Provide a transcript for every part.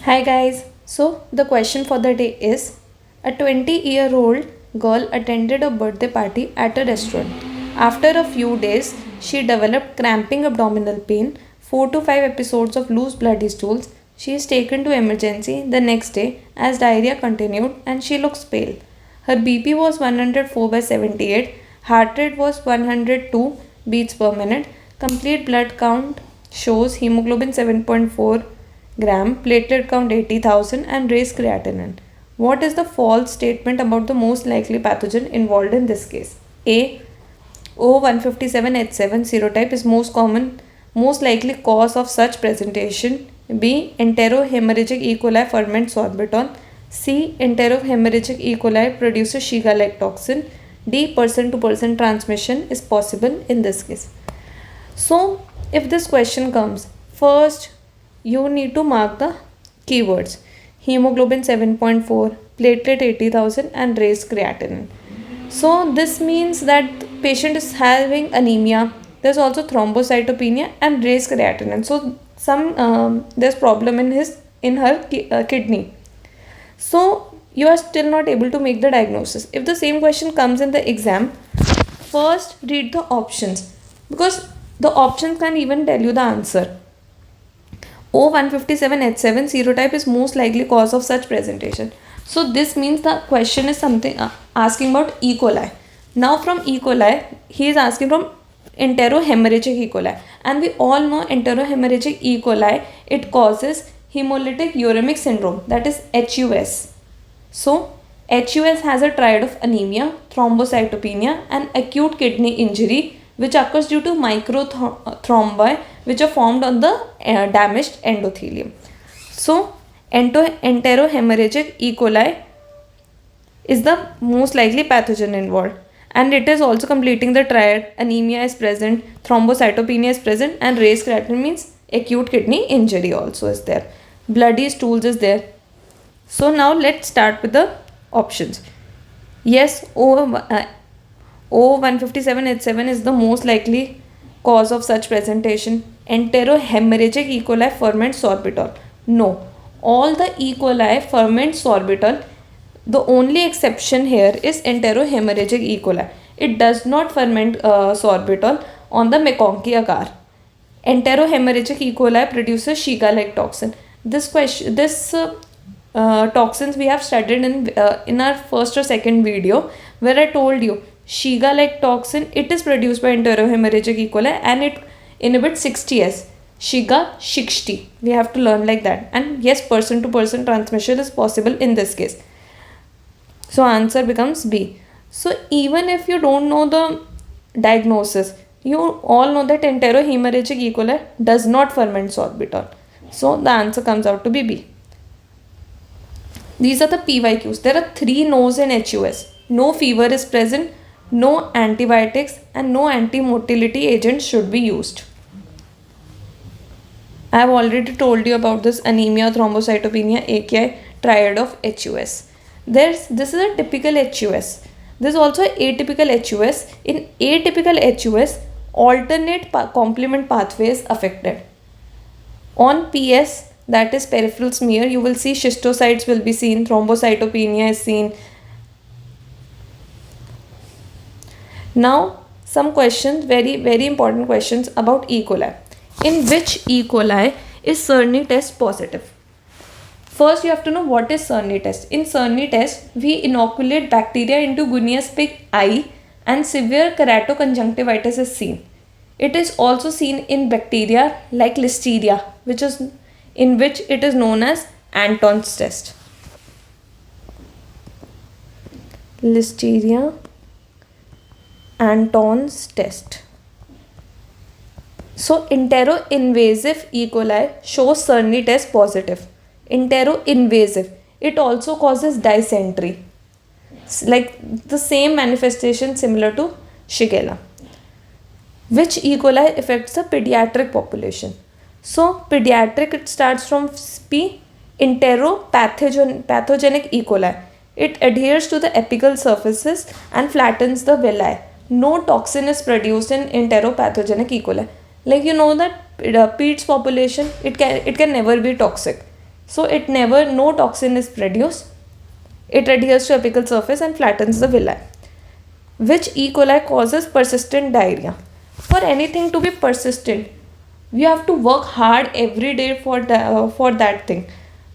Hi guys. So the question for the day is a 20-year-old girl attended a birthday party at a restaurant. After a few days, she developed cramping abdominal pain, 4 to 5 episodes of loose bloody stools. She is taken to emergency the next day as diarrhea continued and she looks pale. Her BP was 104 by 78, heart rate was 102 beats per minute, complete blood count shows hemoglobin 7.4 gram, platelet count 80,000 and raised creatinine. What is the false statement about the most likely pathogen involved in this case? A. O157H7 serotype is most likely cause of such presentation. B. Enterohemorrhagic E. coli ferment sorbitol. C. Enterohemorrhagic E. coli produces Shiga-like toxin. D. Person to person transmission is possible in this case. So, if this question comes, first you need to mark the keywords: hemoglobin 7.4, platelet 80,000 and raised creatinine. So this means that the patient is having anemia. There's also thrombocytopenia and raised creatinine. So there's problem in her kidney. So you are still not able to make the diagnosis. If the same question comes in the exam, first read the options, because the options can even tell you the answer. O157H7 serotype is most likely cause of such presentation. So this means the question is something asking about E. coli. Now from E. coli, he is asking from enterohemorrhagic E. coli. And we all know enterohemorrhagic E. coli, it causes hemolytic uremic syndrome, that is HUS. So HUS has a triad of anemia, thrombocytopenia and acute kidney injury, which occurs due to microthrombi which are formed on the damaged endothelium. So enterohemorrhagic E. coli is the most likely pathogen involved, and it is also completing the triad. Anemia is present, thrombocytopenia is present and raised creatinine means acute kidney injury also is there. Bloody stools is there. So now let's start with the options. Yes, O157H7 is the most likely cause of such presentation. Enterohemorrhagic E. coli ferment sorbitol. No, all the E. coli ferment sorbitol. The only exception here is enterohemorrhagic E. coli. It does not ferment sorbitol on the McConkey agar. Enterohemorrhagic E. coli produces Shiga-like toxin. This toxins we have studied in our first or second video, where I told you Shiga-like toxin, it is produced by enterohemorrhagic E. coli and it inhibits 60S. Shiga 60. We have to learn like that. And yes, person to person transmission is possible in this case. So answer becomes B. So even if you don't know the diagnosis, you all know that enterohemorrhagic E. coli does not ferment sorbitol. So the answer comes out to be B. These are the PYQs. There are 3 no's in HUS. No fever is present, no antibiotics and no anti-motility agents should be used. I have already told you about this anemia, thrombocytopenia, AKI triad of HUS. This is a typical HUS. There is also atypical HUS. In atypical HUS, alternate complement pathway is affected. On PS, that is peripheral smear, you will see schistocytes will be seen, thrombocytopenia is seen. Now some questions, very important questions about E. coli. In which E. coli is Cerny test positive? First you have to know what is Cerny test. In Cerny test, we inoculate bacteria into Guinea's pig eye and severe keratoconjunctivitis is seen. It is also seen in bacteria like Listeria, in which it is known as Anton's test. Listeria, Anton's test. So enteroinvasive E. coli shows Cerny test positive. Enteroinvasive, it also causes dysentery, like the same manifestation similar to Shigella. Which E. coli affects the pediatric population? So pediatric, it starts from P. Enteropathogenic E. coli. It adheres to the apical surfaces and flattens the villi. No toxin is produced in enteropathogenic E. coli. Like you know that peds population, it can never be toxic. So it never, no toxin is produced. It adheres to apical surface and flattens the villi. Which E. coli causes persistent diarrhea? For anything to be persistent, you have to work hard every day for that thing.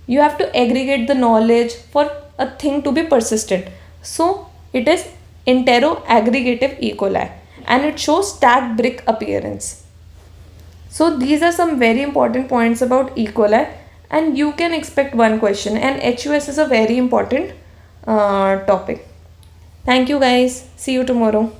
You have to aggregate the knowledge for a thing to be persistent. So it is entero-aggregative E. coli, and it shows stacked brick appearance. So these are some very important points about E. coli, and you can expect one question, and HUS is a very important topic. Thank you guys. See you tomorrow.